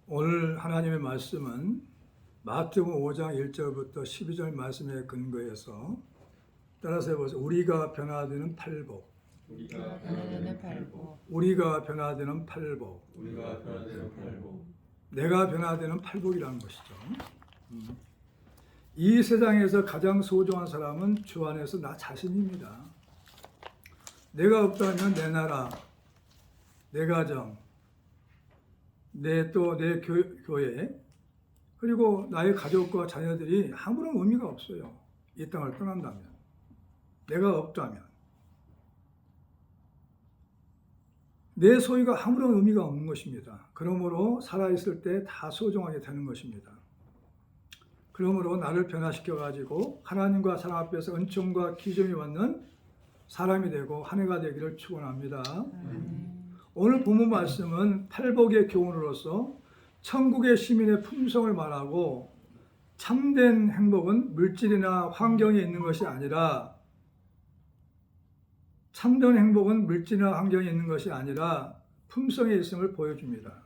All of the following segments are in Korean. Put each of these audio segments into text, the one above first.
오늘 하나님의 말씀은 마태복음 5장 1절부터 12절 말씀에 근거해서 따라서 해보세요. 우리가 변화되는 팔복. 우리가 변화되는 팔복. 우리가 변화되는 팔복. 우리가 변화되는 팔복. 내가 변화되는 팔복이라는 것이죠. 이 세상에서 가장 소중한 사람은 주 안에서 나 자신입니다. 내가 없다면 내 나라, 내 가정, 내 교회, 그리고 나의 가족과 자녀들이 아무런 의미가 없어요. 이 땅을 떠난다면. 내가 없다면. 내 소유가 아무런 의미가 없는 것입니다. 그러므로 살아있을 때 다 소중하게 되는 것입니다. 그러므로 나를 변화시켜가지고 하나님과 사람 앞에서 은총과 기쁨이 받는 사람이 되고 한 해가 되기를 축원합니다. 오늘 본문 말씀은 팔복의 교훈으로서 천국의 시민의 품성을 말하고 참된 행복은 물질이나 환경에 있는 것이 아니라 참된 행복은 물질이나 환경에 있는 것이 아니라 품성에 있음을 보여줍니다.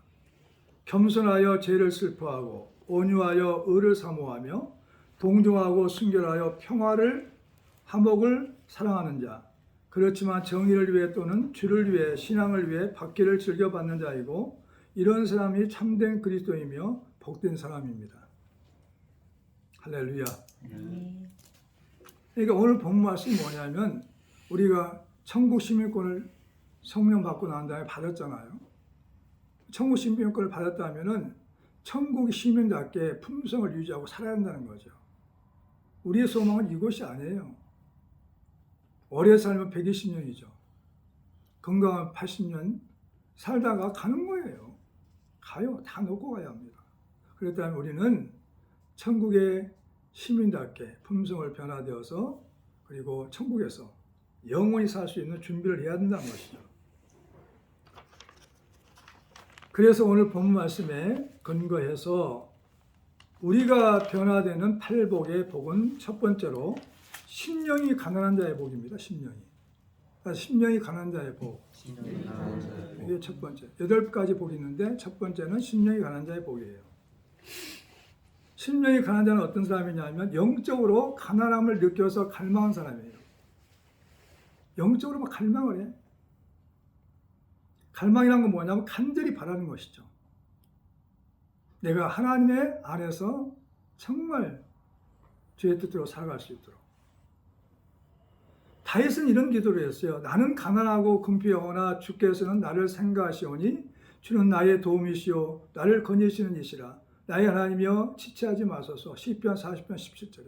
겸손하여 죄를 슬퍼하고 온유하여 의를 사모하며 동정하고 순결하여 평화를 화목을 사랑하는 자, 그렇지만 정의를 위해 또는 주를 위해 신앙을 위해 받기를 즐겨받는 자이고 이런 사람이 참된 그리스도이며 복된 사람입니다. 할렐루야. 그러니까 오늘 본문 말씀이 뭐냐면 우리가 천국 시민권을 성령 받고 난 다음에 받았잖아요. 천국 시민권을 받았다면은 천국 시민답게 품성을 유지하고 살아야 한다는 거죠. 우리의 소망은 이것이 아니에요. 오래 살면 120년이죠. 건강한 80년 살다가 가는 거예요. 가요. 다 놓고 가야 합니다. 그렇다면 우리는 천국의 시민답게 품성을 변화되어서 그리고 천국에서 영원히 살 수 있는 준비를 해야 된다는 것이죠. 그래서 오늘 본문 말씀에 근거해서 우리가 변화되는 팔복의 복은 첫 번째로 심령이 가난한 자의 복입니다. 심령이 가난한 자의 복. 이게 첫 번째. 8가지 복이 있는데 첫 번째는 심령이 가난한 자의 복이에요. 심령이 가난한 자는 어떤 사람이냐면 영적으로 가난함을 느껴서 갈망한 사람이에요. 영적으로 막 갈망을 해. 갈망이란 건 뭐냐면 간절히 바라는 것이죠. 내가 하나님의 안에서 정말 주의 뜻대로 살아갈 수 있도록. 다윗은 이런 기도를 했어요. 나는 가난하고 궁핍하거나 주께서는 나를 생각하시오니 주는 나의 도움이시오 나를 건지시는 이시라. 나의 하나님이여 지체하지 마소서. 시편 40편 17절에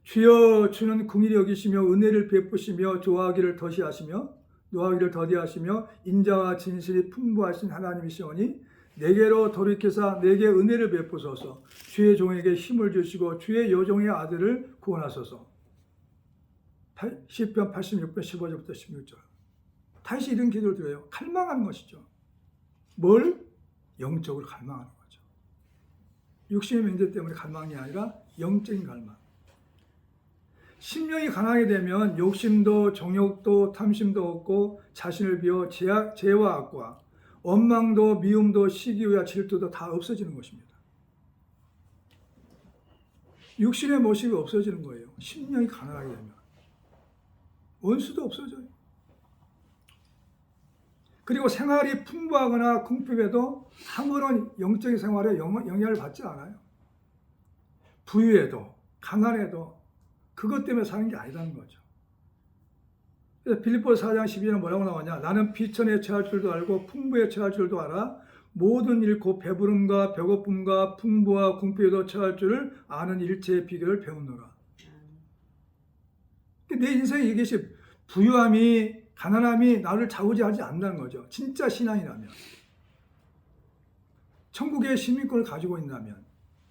주여 주는 긍휼히 여기시며 은혜를 베푸시며 노하기를 더디하시며 인자와 진실이 풍부하신 하나님이시오니 내게로 돌이켜사 내게 은혜를 베푸소서. 주의 종에게 힘을 주시고 주의 여종의 아들을 구원하소서. 시편 86편 15절부터 16절. 다시 이런 기도를 드려요. 갈망하는 것이죠. 뭘? 영적으로 갈망하는 거죠. 육신의 문제 때문에 갈망이 아니라 영적인 갈망. 심령이 가난하게 되면 욕심도 정욕도 탐심도 없고 자신을 비워 죄와 악과 원망도 미움도 시기와 질투도 다 없어지는 것입니다. 육신의 모습이 없어지는 거예요. 심령이 가난하게 되면. 원수도 없어져요. 그리고 생활이 풍부하거나 궁핍해도 아무런 영적인 생활에 영향을 받지 않아요. 부유해도 가난해도 그것 때문에 사는 게 아니라는 거죠. 그래서 빌립보서 4장 12절에 뭐라고 나오냐? 나는 비천에 처할 줄도 알고 풍부에 처할 줄도 알아. 모든 일 곧 배부름과 배고픔과 풍부와 궁핍에도 처할 줄을 아는 일체의 비결을 배우노라. 내 인생에 이것이 부유함이 가난함이 나를 좌우지하지 않는다는 거죠. 진짜 신앙이라면. 천국의 시민권을 가지고 있다면,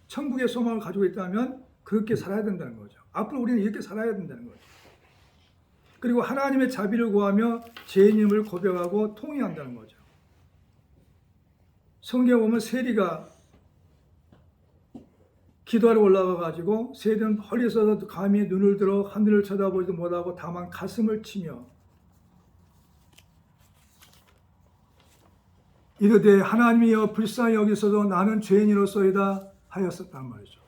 천국의 소망을 가지고 있다면 그렇게 살아야 된다는 거죠. 앞으로 우리는 이렇게 살아야 된다는 거죠. 그리고 하나님의 자비를 구하며 죄인임을 고백하고 통회한다는 거죠. 성경에 보면 세리가 기도하러 올라가가지고 세리는 멀리 서서 감히 눈을 들어 하늘을 쳐다보지도 못하고 다만 가슴을 치며 이르되 하나님이여 불쌍히 여기소서 나는 죄인으로소이다 하였었단 말이죠.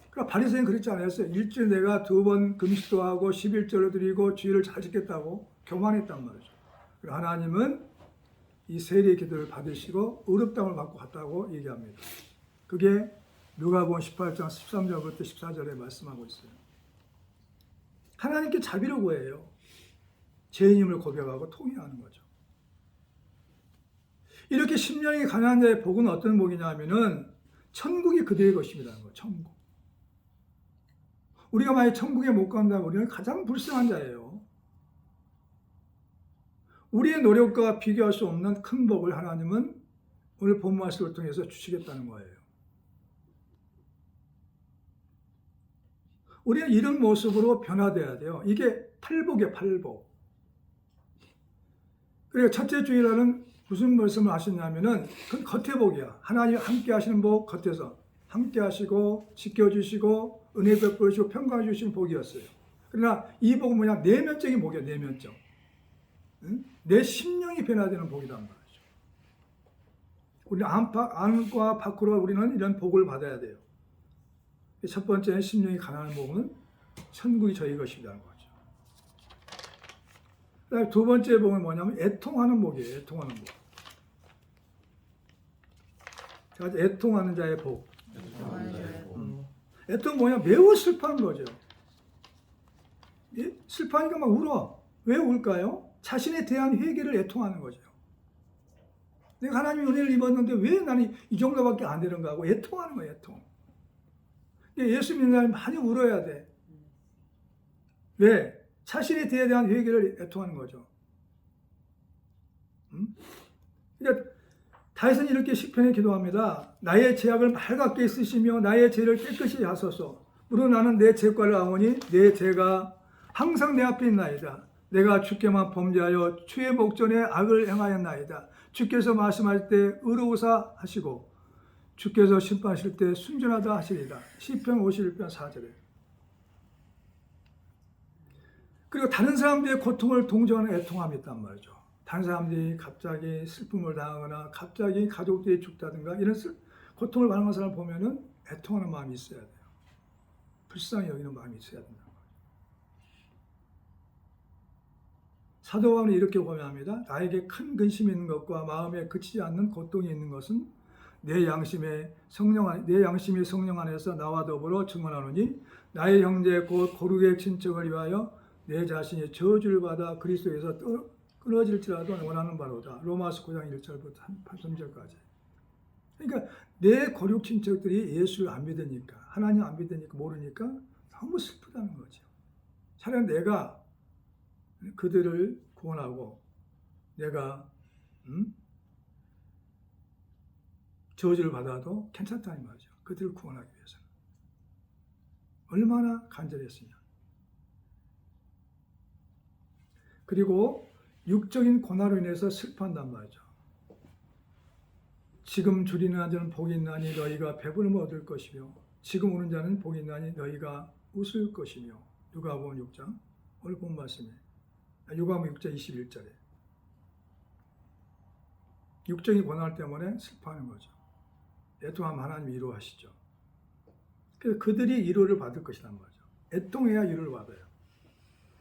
그러니까 바리새인은 그렇지 않았어요. 일주일에 내가 2번 금식도 하고 11절을 드리고 주일을 잘 지켰다고 교만했단 말이죠. 그리고 하나님은 이 세리의 기도를 받으시고 의롭다함을 받고 갔다고 얘기합니다. 그게 누가복음 18장 13절부터 14절에 말씀하고 있어요. 하나님께 자비를 구해요. 죄인임을 고백하고 통회하는 거죠. 이렇게 심령이 가난한 자의 복은 어떤 복이냐면은 천국이 그들의 것입니다. 천국. 우리가 만약 천국에 못 간다면 우리는 가장 불쌍한 자예요. 우리의 노력과 비교할 수 없는 큰 복을 하나님은 오늘 본 말씀을 통해서 주시겠다는 거예요. 우리는 이런 모습으로 변화돼야 돼요. 이게 팔복이에요, 팔복. 그리고 첫째 주일날은 무슨 말씀을 하셨냐면은 그건 겉의 복이야. 하나님 함께 하시는 복 겉에서 함께 하시고 지켜주시고 은혜 베풀으시고 평강해 주시는 복이었어요. 그러나 이 복은 뭐냐? 내면적인 복이야, 내면적. 응? 내 심령이 변화되는 복이란 말이죠. 우리 안과 밖으로 우리는 이런 복을 받아야 돼요. 첫 번째는 심령이 가난한 복은 천국이 저희 것이라는 거죠. 그다음에 두 번째 복은 뭐냐면 애통하는 복이에요. 애통하는 복. 자, 애통하는 자의 복. 애통 뭐냐? 매우 슬퍼한 거죠. 예? 슬퍼하니까 막 울어. 왜 울까요? 자신에 대한 회개를 애통하는 거죠. 내가 하나님의 은혜를 입었는데 왜 나는 이 정도밖에 안 되는가 하고 애통하는 거예요. 애통. 예수 믿는 사람이 많이 울어야 돼. 왜? 자신에 대한 회개를 애통하는 거죠. 그러니까 다윗은 이렇게 시편에 기도합니다. 나의 죄악을 맑게 쓰시며 나의 죄를 깨끗이 하소서. 무릇 나는 내 죄과를 아오니 내 죄가 항상 내 앞에 있나이다. 내가 주께만 범죄하여 주의 목전에 악을 행하였나이다. 주께서 말씀할 때 의로우사 하시고 주께서 심판하실 때 순전하다 하시리다. 시편 51편 4절에. 그리고 다른 사람들의 고통을 동정하는 애통함이 있단 말이죠. 다른 사람들이 갑자기 슬픔을 당하거나 갑자기 가족들이 죽다든가 이런 고통을 받는 사람을 보면은 애통하는 마음이 있어야 돼요. 불쌍히 여기는 마음이 있어야 된다는 거죠. 사도 바울은 이렇게 고백합니다. 나에게 큰 근심이 있는 것과 마음에 그치지 않는 고통이 있는 것은 내 양심이 성령 안에서 나와 더불어 증언하노니 나의 형제 곧 고르게 친척을 위하여 내 자신이 저주를 받아 그리스도에서 끊어질지라도 원하는 바로다. 로마서 9장 1절부터 3절까지. 그러니까 내 고륙 친척들이 예수를 안 믿으니까 하나님 안 믿으니까 모르니까 너무 슬프다는 거죠. 차라리 내가 그들을 구원하고 내가 저주를 받아도 괜찮다는 말이죠. 그들을 구원하기 위해서는. 얼마나 간절했으냐. 그리고 육적인 고난으로 인해서 슬퍼한단 말이죠. 지금 줄이는 자는 복이 있나니 너희가 배부름을 얻을 것이며 지금 우는 자는 복이 있나니 너희가 웃을 것이며 누가복음 6장 오늘 본 말씀이에요. 누가복음 6장 21절에 육적인 고난 때문에 슬퍼하는 거죠. 애통하면 하나님이 위로하시죠. 그래서 그들이 위로를 받을 것이란 말이죠. 애통해야 위로를 받아요.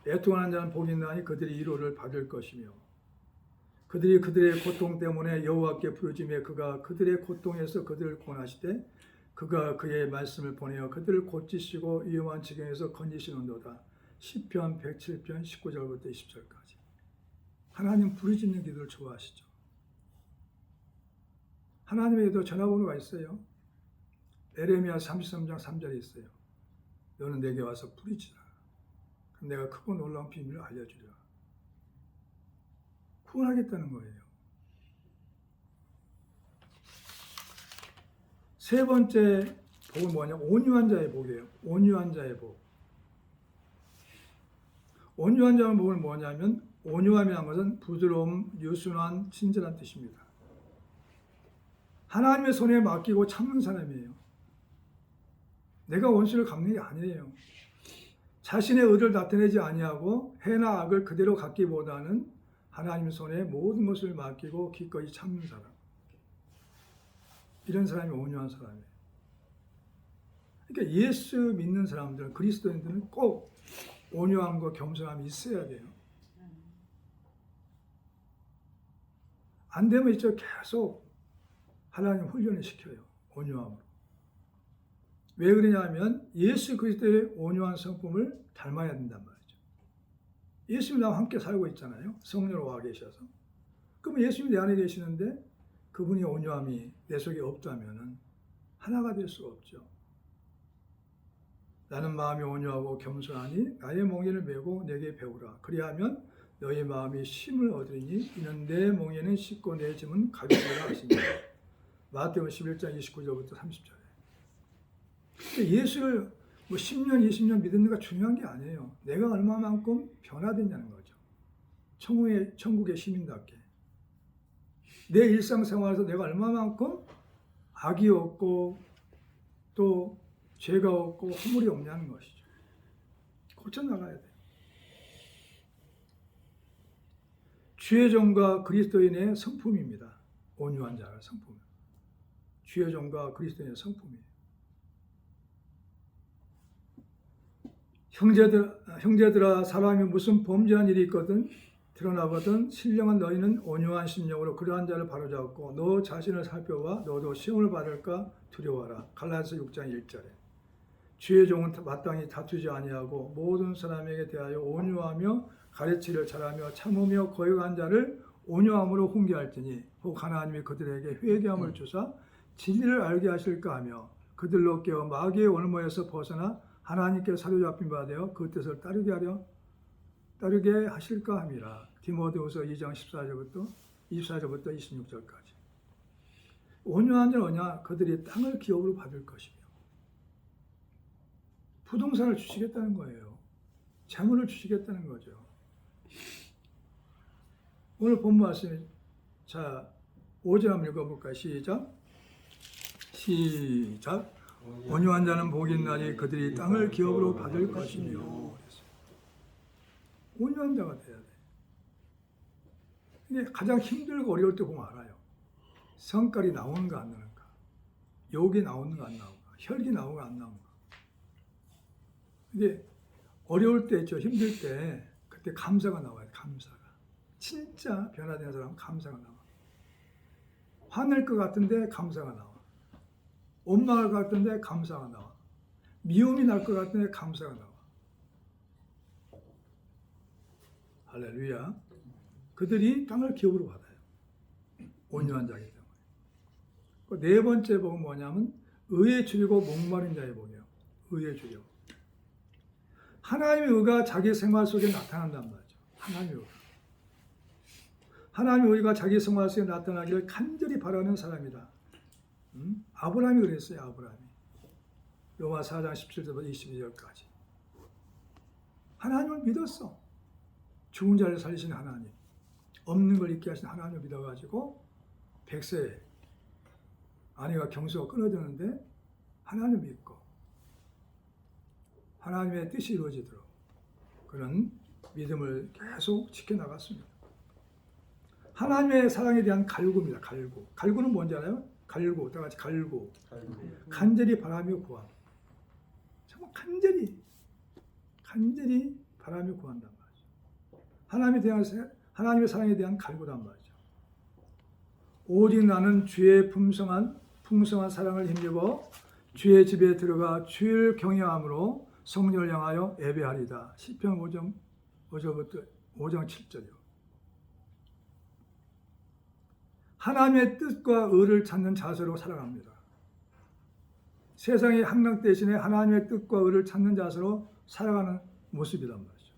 애통하는 자는 복이 있나니 그들이 위로를 받을 것이며 그들이 그들의 고통 때문에 여호와께 부르짖으며 그가 그들의 고통에서 그들을 구원하시되 그가 그의 말씀을 보내어 그들을 고치시고 위험한 지경에서 건지시는도다. 시편 107편 19절부터 20절까지. 하나님 부르짖는 기도를 좋아하시죠. 하나님에게도 전화번호가 있어요. 에레미야 33장 3절에 있어요. 너는 내게 와서 부르짖으라. 그럼 내가 크고 놀라운 비밀을 알려주리라. 구원하겠다는 거예요. 세 번째 복은 뭐냐? 온유한 자의 복이에요. 온유한 자의 복. 온유한 자의 복은 뭐냐면 온유함이라는 것은 부드러움, 유순한, 친절한 뜻입니다. 하나님의 손에 맡기고 참는 사람이에요. 내가 원수를 갚는 게 아니에요. 자신의 의를 나타내지 아니하고 해나 악을 그대로 갚기보다는 하나님 손에 모든 것을 맡기고 기꺼이 참는 사람. 이런 사람이 온유한 사람이에요. 그러니까 예수 믿는 사람들, 그리스도인들은 꼭 온유함과 겸손함이 있어야 돼요. 안 되면 이제 계속 하나님 훈련을 시켜요. 온유함으로. 왜 그러냐면 예수 그리스도의 온유한 성품을 닮아야 된단 말이죠. 예수님이 나와 함께 살고 있잖아요. 성령으로 와 계셔서. 그럼 예수님이 내 안에 계시는데 그분이 온유함이 내 속에 없다면 하나가 될 수가 없죠. 나는 마음이 온유하고 겸손하니 나의 몽에를 메고 내게 배우라. 그리하면 너희 마음이 쉼을 얻으리니 이는 내 몽에는 쉽고 내 짐은 가벼우라 하시니. 마태복음 11장 29절부터 30절에. 예수를 뭐 10년, 20년 믿는가 중요한 게 아니에요. 내가 얼마만큼 변화됐냐는 거죠. 천국의 시민답게. 내 일상생활에서 내가 얼마만큼 악이 없고 또 죄가 없고 허물이 없냐는 것이죠. 고쳐나가야 돼요. 주의 종과 그리스도인의 성품입니다. 온유한 자가 성품. 주의 종과 그리스도인의 성품이에요. 형제들아 사람이 무슨 범죄한 일이 있거든 드러나거든 신령한 너희는 온유한 심령으로 그러한 자를 바로잡고 너 자신을 살펴봐 너도 시험을 받을까 두려워하라. 갈라디아서 6장 1절에. 주의 종은 마땅히 다투지 아니하고 모든 사람에게 대하여 온유하며 가르치를 잘하며 참으며 거역한 자를 온유함으로 훈계할지니 혹 하나님이 그들에게 회개함을 주사 진리를 알게 하실까 하며 그들로 깨어 마귀의 올무에서 벗어나 하나님께 사로잡힌 바 되어 그 뜻을 따르게 하실까 함이라. 디모데후서 2장 24절부터 26절까지. 온유한 자는 뭐냐? 그들이 땅을 기업으로 받을 것이며 부동산을 주시겠다는 거예요. 재물을 주시겠다는 거죠. 오늘 본 말씀, 자 5절 한번 읽어볼까요? 시작. 온유한 자는 복이 있나니 그들이 땅을 기업으로 받을 것이며. 온유한 자가 돼야 돼. 근데 가장 힘들고 어려울 때 보면 알아요. 성깔이 나오는가 안 나오는가, 욕이 나오는가 안 나오는가, 혈기 나오는가 안 나오는가. 근데 어려울 때 있죠. 힘들 때 그때 감사가 나와요. 감사가. 진짜 변화된 사람은 감사가 나와. 화낼 것 같은데 감사가 나와. 원망할 것 같은데 감사가 나와. 미움이 날 것 같은데 감사가 나와. 할렐루야. 그들이 땅을 기업으로 받아요. 온유한 자이기 때문에. 네 번째 복은 뭐냐면 의에 줄이고 목마른 자의 복이에요. 의에 줄이고. 하나님의 의가 자기 생활 속에 나타난단 말이죠. 하나님의 의가. 하나님의 의가 자기 생활 속에 나타나기를 간절히 바라는 사람이다. 아브라함이 그랬어요. 아브라함이. 로마 4장 17절부터 22절까지. 하나님을 믿었어. 죽은 자를 살리신 하나님. 없는 걸 있게 하신 하나님을 믿어가지고 100세에 아내가 경수가 끊어지는데 하나님을 믿고 하나님의 뜻이 이루어지도록 그런 믿음을 계속 지켜나갔습니다. 하나님의 사랑에 대한 갈구입니다. 갈구. 갈구는 뭔지 알아요? 갈구. 다 같이 갈구. 간절히 바라며 구함. 정말 간절히 바라며 구한단 말이죠. 하나님의 사랑에 대한 갈구란 말이죠. 오직 나는 주의 풍성한 사랑을 힘입어 주의 집에 들어가 주를 경외함으로 성령을 향하여 예배하리다. 시편 5장 7절이요. 하나님의 뜻과 의를 찾는 자세로 살아갑니다. 세상의 향락 대신에 하나님의 뜻과 의를 찾는 자세로 살아가는 모습이란 말이죠.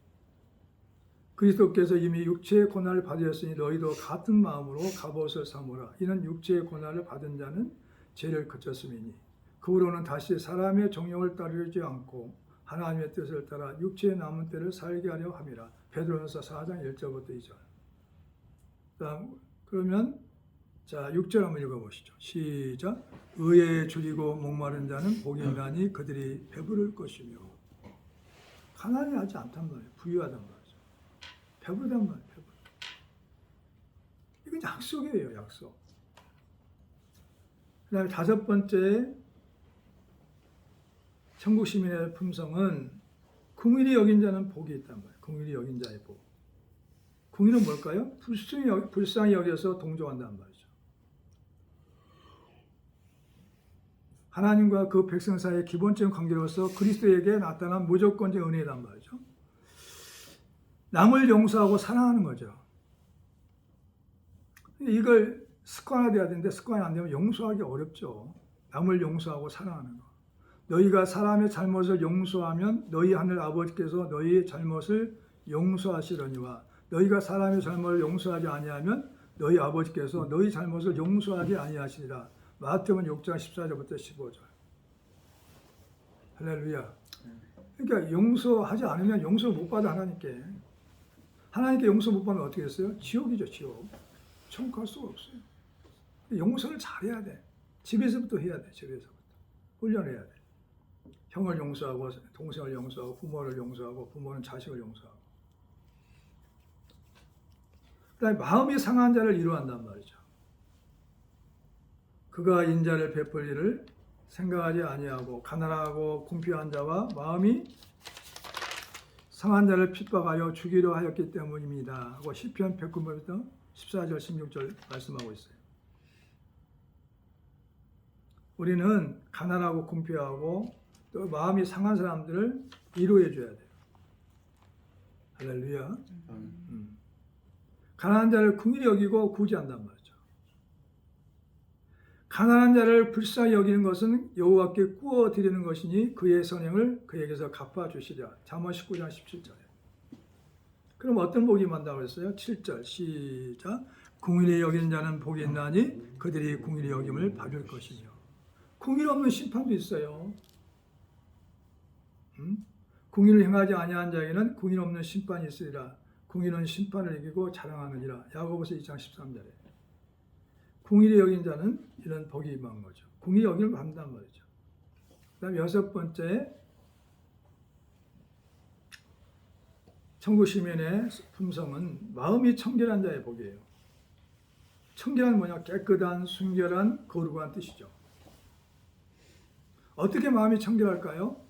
그리스도께서 이미 육체의 고난을 받으셨으니 너희도 같은 마음으로 갑옷을 삼으라. 이는 육체의 고난을 받은 자는 죄를 그쳤음이니 그 후로는 다시 사람의 정욕을 따르지 않고 하나님의 뜻을 따라 육체의 남은 때를 살게 하려 함이라. 베드로전서 4장 1절부터 2절. 그러면 자 6절 한번 읽어보시죠. 시작. 의에 줄이고 목마른 자는 복이 있나니 그들이 배부를 것이며. 가난이 하지 않단 말이에요. 부유하단 말이죠. 배부르단 말이에요. 배부르. 이건 약속이에요, 약속. 그 다음에 다섯 번째 천국 시민의 품성은 긍휼히 여긴 자는 복이 있단 말이에요. 긍휼히 여긴 자의 복. 긍휼은 뭘까요? 불쌍히 여겨서 동정한다는 말이죠. 하나님과 그 백성 사이의 기본적인 관계로서 그리스도에게 나타난 무조건적 은혜란 말이죠. 남을 용서하고 사랑하는 거죠. 이걸 습관화돼야 되는데 습관이 안 되면 용서하기 어렵죠. 남을 용서하고 사랑하는 거. 너희가 사람의 잘못을 용서하면 너희 하늘 아버지께서 너희의 잘못을 용서하시려니와 너희가 사람의 잘못을 용서하지 아니하면 너희 아버지께서 너희 잘못을 용서하지 아니하시리라. 마태복음 6장 14절부터 15절. 할렐루야. 그러니까 용서하지 않으면 용서 못 받아 하나님께. 하나님께 용서 못 받으면 어떻게 했어요? 지옥이죠, 지옥. 천국 갈 수가 없어요. 용서를 잘해야 돼. 집에서부터 해야 돼, 집에서부터. 훈련해야 돼. 형을 용서하고, 동생을 용서하고, 부모를 용서하고, 부모는 자식을 용서하고. 그 다음에 마음이 상한 자를 이루한단 말이죠. 그가 인자를 베풀 일을 생각하지 아니하고 가난하고 궁핍한 자와 마음이 상한 자를 핍박하여 죽이려 하였기 때문입니다. 하고 시편 109편 14절 16절 말씀하고 있어요. 우리는 가난하고 궁핍하고 또 마음이 상한 사람들을 위로해 줘야 돼요. 할렐루야. 가난한 자를 긍휼히 여기고 구제한단 말이죠. 가난한 자를 불쌍히 여기는 것은 여호와께 구워 드리는 것이니 그의 선행을 그에게서 갚아 주시리라. 잠언 19장 17절에. 그럼 어떤 복이 만다고 했어요? 7절 시작. 긍휼히 여기는 자는 복이 있나니 그들이 긍휼히 여김을 받을 것이며. 긍휼 없는 심판도 있어요. 긍휼을 행하지 아니한 자에게는 긍휼 없는 심판이 있으리라. 긍휼은 심판을 이기고 자랑하느니라. 야고보서 2장 13절에. 긍휼히 여긴 자는 이런 복이 임한 거죠. 긍휼히 여김을 받는단 말이죠. 그 다음 여섯 번째, 천국 시민의 품성은 마음이 청결한 자의 복이에요. 청결한 뭐냐? 깨끗한, 순결한, 거룩한 뜻이죠. 어떻게 마음이 청결할까요?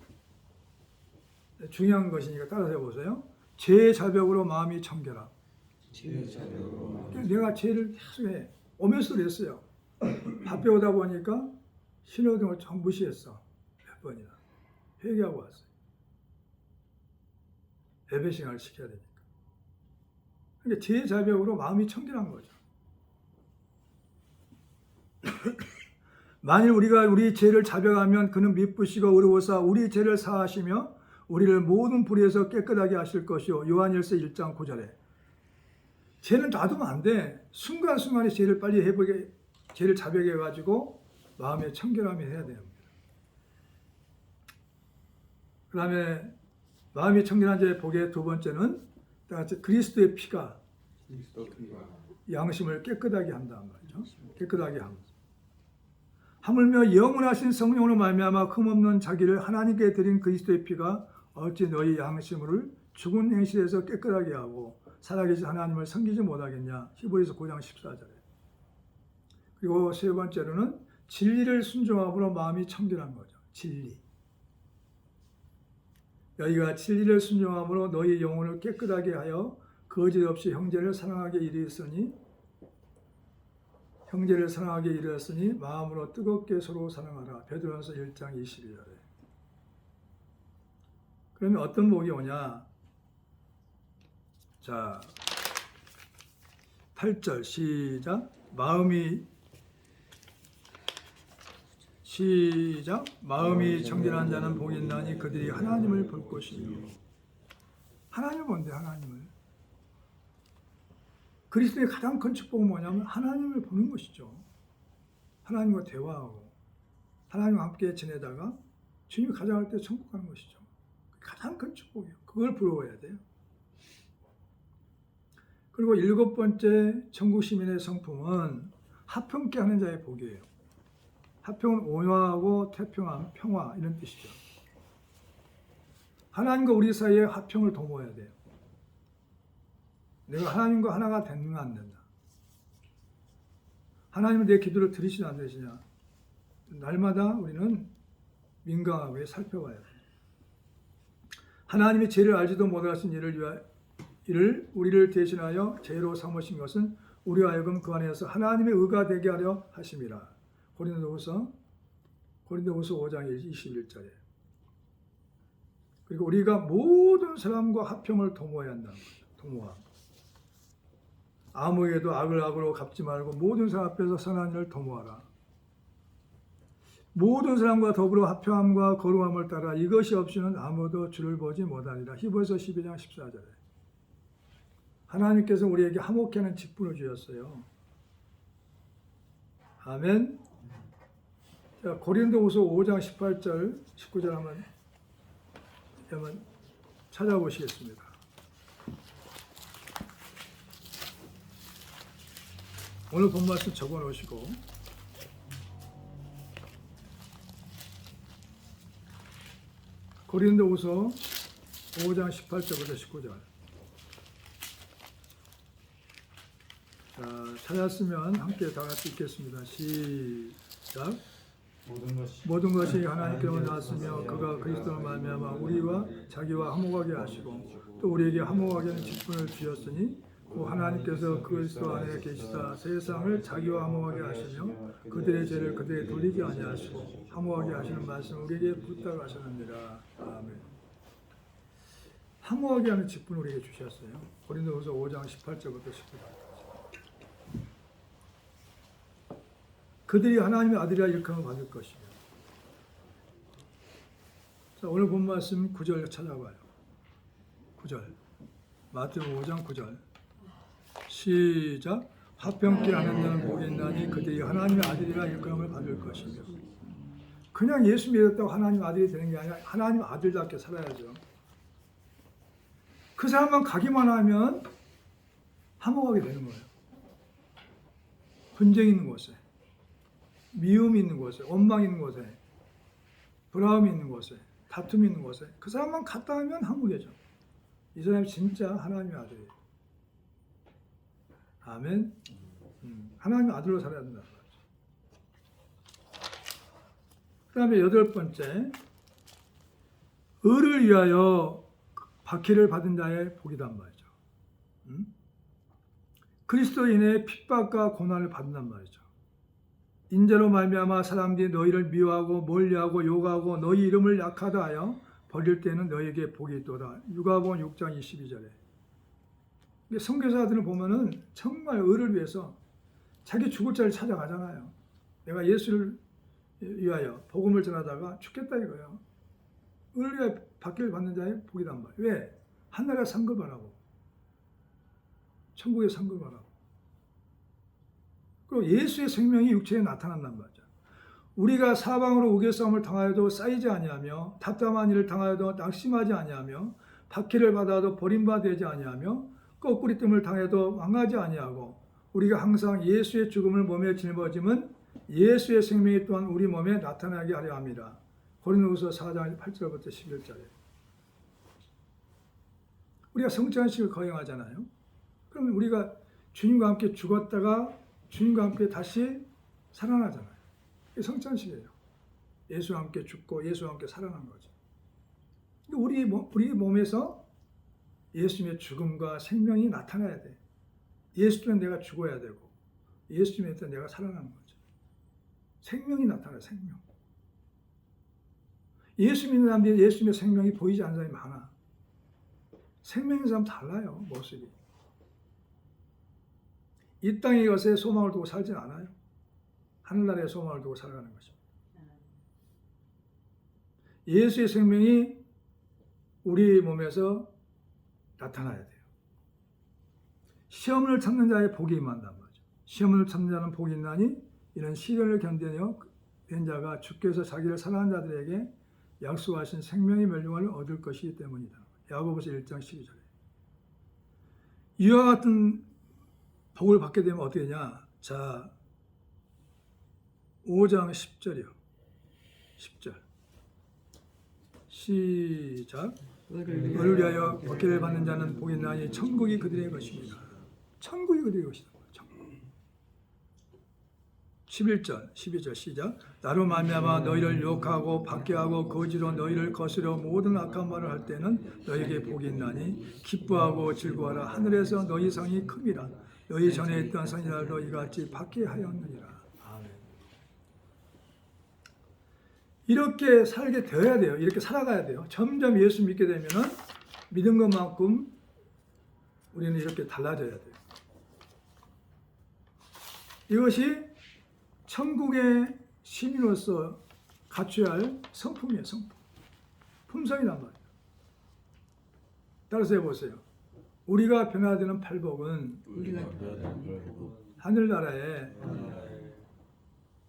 중요한 것이니까 따라서 해보세요. 죄의 자벽으로 마음이 청결함. 내가 죄를 계속 해. 오면서도 했어요. 밥 배우다 보니까 신호등을 좀 무시했어. 몇 번이나. 회개하고 왔어요. 예배 시간을 지켜야 되니까. 그러니까 죄의 자벽으로 마음이 청결한 거죠. 만일 우리가 우리 죄를 자백하면 그는 미쁘시고 의로우사 우리 죄를 사하시며 우리를 모든 불의에서 깨끗하게 하실 것이요. 요한일서 1장 9절에. 죄는 놔두면 안 돼. 순간순간에 죄를 빨리 해보게, 죄를 자백해가지고 마음의 청결함이 해야 돼요. 그 다음에 마음이 청결한 자의 복의 두 번째는 그리스도의 피가 양심을 깨끗하게 한다는 말이죠. 깨끗하게 함. 하물며 영원하신 성령으로 말미암아 흠없는 자기를 하나님께 드린 그리스도의 피가 어찌 너희 양심을 죽은 행실에서 깨끗하게 하고 살아계신 하나님을 섬기지 못하겠냐. 히브리서 9장 14절에. 그리고 세 번째로는 진리를 순종함으로 마음이 청결한 거죠. 진리. 너희가 진리를 순종함으로 너희 영혼을 깨끗하게 하여 거짓 없이 형제를 사랑하게 이르렀으니 마음으로 뜨겁게 서로 사랑하라. 베드로전서 1장 22절에. 그러면 어떤 복이 오냐? 자, 8절 시작. 마음이 청결한 자는 복이 있나니 그들이 하나님을 볼 것이며. 하나님을 본대, 하나님을. 그리스도의 가장 큰 축복은 뭐냐면 하나님을 보는 것이죠. 하나님과 대화하고 하나님과 함께 지내다가 주님이 가져갈 때 천국 가는 것이죠. 가장 큰 축복이에요. 그걸 부러워야 돼요. 그리고 일곱 번째 천국 시민의 성품은 화평케 하는 자의 복이에요. 화평은 온화하고 태평함, 평화 이런 뜻이죠. 하나님과 우리 사이에 화평을 도모해야 돼요. 내가 하나님과 하나가 되는가 안 된다. 하나님은 내 기도를 들으시냐 안 들으시냐. 날마다 우리는 민감하게 살펴봐야 돼요. 하나님이 죄를 알지도 못하신 이를 우리를 대신하여 죄로 삼으신 것은 우리와 하여금 그 안에서 하나님의 의가 되게 하려 하심이라. 고린도후서 5장 21절에. 그리고 우리가 모든 사람과 화평을 도모해야 한다는 거죠. 도모함. 아무에게도 악을 악으로 갚지 말고 모든 사람 앞에서 선한 일을 도모하라. 모든 사람과 더불어 화평함과 거룩함을 따라 이것이 없이는 아무도 주를 보지 못하리라. 히브리서 12장 14절에. 하나님께서 우리에게 화목케 하는 직분을 주셨어요. 아멘. 자, 고린도후서 5장 18절, 19절 한번 찾아보시겠습니다. 오늘 본 말씀 적어 놓으시고 고린도후서 5장 18절부터 19절. 자, 찾았으면 함께 다 같이 읽겠습니다. 시작. 모든 것이 하나님께로 나왔으며 그가 그리스도로 말미암아 우리와 자기와 화목하게 하시고 또 우리에게 화목하게 하는 직분을 주셨으니 그 하나님께서 그리스도 안에 계시다 세상을 자기와 화목하게 하시며 그들의 죄를 그들에게 돌리지 아니하시고 화목하게 하시는 말씀 우리에게 부탁하셨느니라. 아멘. 화목하게 하는 직분을 우리에게 주셨어요. 고린도후서 5장 18절부터 19절. 그들이 하나님의 아들이라 일컬음을 받을 것이며. 자, 오늘 본 말씀 9절 찾아봐요. 9절. 마태복음 5장 9절. 시작. 화평케 하는 자는 복이 있나니 그들이 하나님의 아들이라 일컬음을 받을 것이며. 그냥 예수 믿었다고 하나님 아들이 되는 게 아니라 하나님 아들답게 살아야죠. 그 사람만 가기만 하면 화목하게 되는 거예요. 분쟁이 있는 곳에, 미움이 있는 곳에, 원망이 있는 곳에, 불화음이 있는 곳에, 다툼이 있는 곳에 그 사람만 갔다 하면 한국이죠. 이 사람이 진짜 하나님의 아들이에요. 아멘. 하나님의 아들로 살아야 된다. 그 다음에 8번째, 의를 위하여 박해를 받은 자의 복이란 말이죠. 그리스도인의 핍박과 고난을 받는단 말이죠. 인자로 말미암아 사람들이 너희를 미워하고 멀리하고 욕하고 너희 이름을 약하다 하여 버릴 때는 너희에게 복이 있도다. 누가복음 6장 22절에. 선교사들을 보면은 정말 의를 위해서 자기 죽을 자를 찾아가잖아요. 내가 예수를 위하여 복음을 전하다가 죽겠다 이거예요. 의를 위하여 박해를 받는 자의 복이란 말이에요. 왜? 하늘에 상급을 하고 천국에 상급을 하고 그리고 예수의 생명이 육체에 나타난단 말이죠. 우리가 사방으로 우겨싸움을 당하여도 쌓이지 아니하며 답답한 일을 당하여도 낙심하지 아니하며 박해를 받아도 버림받지 아니하며 거꾸리 뜸을 당해도 망하지 아니하고 우리가 항상 예수의 죽음을 몸에 짊어짐은 예수의 생명이 또한 우리 몸에 나타나게 하려 합니다. 고린도후서 4장 8절부터 11절에. 우리가 성찬식을 거행하잖아요. 그러면 우리가 주님과 함께 죽었다가 주님과 함께 다시 살아나잖아요. 이게 성찬식이에요. 예수와 함께 죽고 예수와 함께 살아난 거죠. 우리 몸에서 예수님의 죽음과 생명이 나타나야 돼. 예수 때문에 내가 죽어야 되고 예수 때문에 내가 살아나는 거죠. 생명이 나타나요. 생명. 예수 믿는 사람들이 예수님의 생명이 보이지 않는 사람이 많아. 생명 있는 사람 달라요. 모습이. 이 땅의 것에 소망을 두고 살진 않아요. 하늘나라에 소망을 두고 살아가는 것입니다. 예수의 생명이 우리 몸에서 나타나야 돼요. 시험을 참는 자의 복이 임한단 말이죠. 시험을 참는 자는 복이 있나니 이는 시련을 견뎌내어 된 자가 주께서 자기를 사랑하는 자들에게 약속하신 생명의 멸류관을 얻을 것이기 때문이다. 야고보서 1장 12절에. 이와 같은 복을 받게 되면 어떻게 되냐? 자, 5장 10절이요. 10절. 시작. 의를 위하여 박해를 받는 자는 복이 있나니 천국이 그들의 것입니다. 천국이 그들의 것이다. 천국. 12절 시작. 나로 말미암아 너희를 욕하고 박해하고 거지로 너희를 거스려 모든 악한 말을 할 때는 너희에게 복이 있나니 기뻐하고 즐거워하라. 하늘에서 너희 상이 큼이라. 너희 전에 있던 선지자들도 이같이 박해하였느니라. 이렇게 살게 되어야 돼요. 이렇게 살아가야 돼요. 점점 예수 믿게 되면은 믿은 것만큼 우리는 이렇게 달라져야 돼요. 이것이 천국의 시민으로서 갖춰야 할 성품이에요. 성품. 품성이란 말이에요. 따라서 해보세요. 우리가 변화되는 팔복은 하늘나라에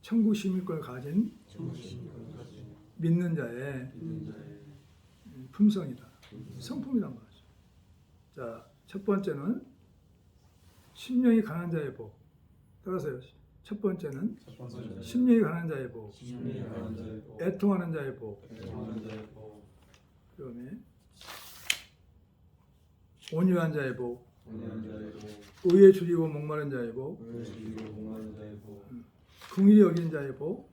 천국 시민권을 가진 믿는 자의 품성이다. 성품이란 말이죠. 자, 첫 번째는 심령이 강한 자의 복. 따라서요. 첫 번째는 심령이 강한 자의 복. 애통하는 자의 복. 그다음에 온유한 자의 복. 의에 줄이고 목마른 자의 복. 긍휼히 여긴 자의 복.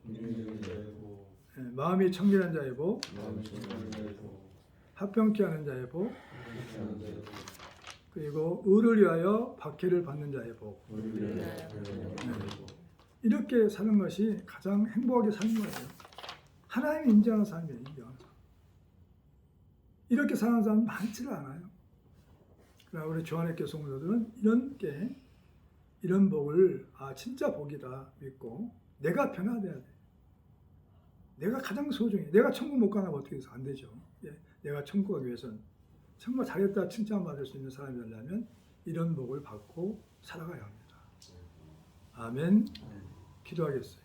마음이 청결한 자의 복. 합평케 하는 자의 복. 그리고 의를 위하여 박해를 받는 자의 복. 이렇게 사는 것이 가장 행복하게 사는 거예요. 하나님 인정하는 삶이에요. 인정하는 삶. 이렇게 사는 사람 많지는 않아요. 그러나 우리 조한의교 성도들은 이런 복을 진짜 복이다 믿고 내가 변화돼야 돼. 내가 가장 소중해. 내가 천국 못 가나 어떻게 해서 안 되죠. 내가 천국 가기 위해서는 정말 잘했다 칭찬받을 수 있는 사람이 되려면 이런 복을 받고 살아가야 합니다. 아멘. 기도하겠어요.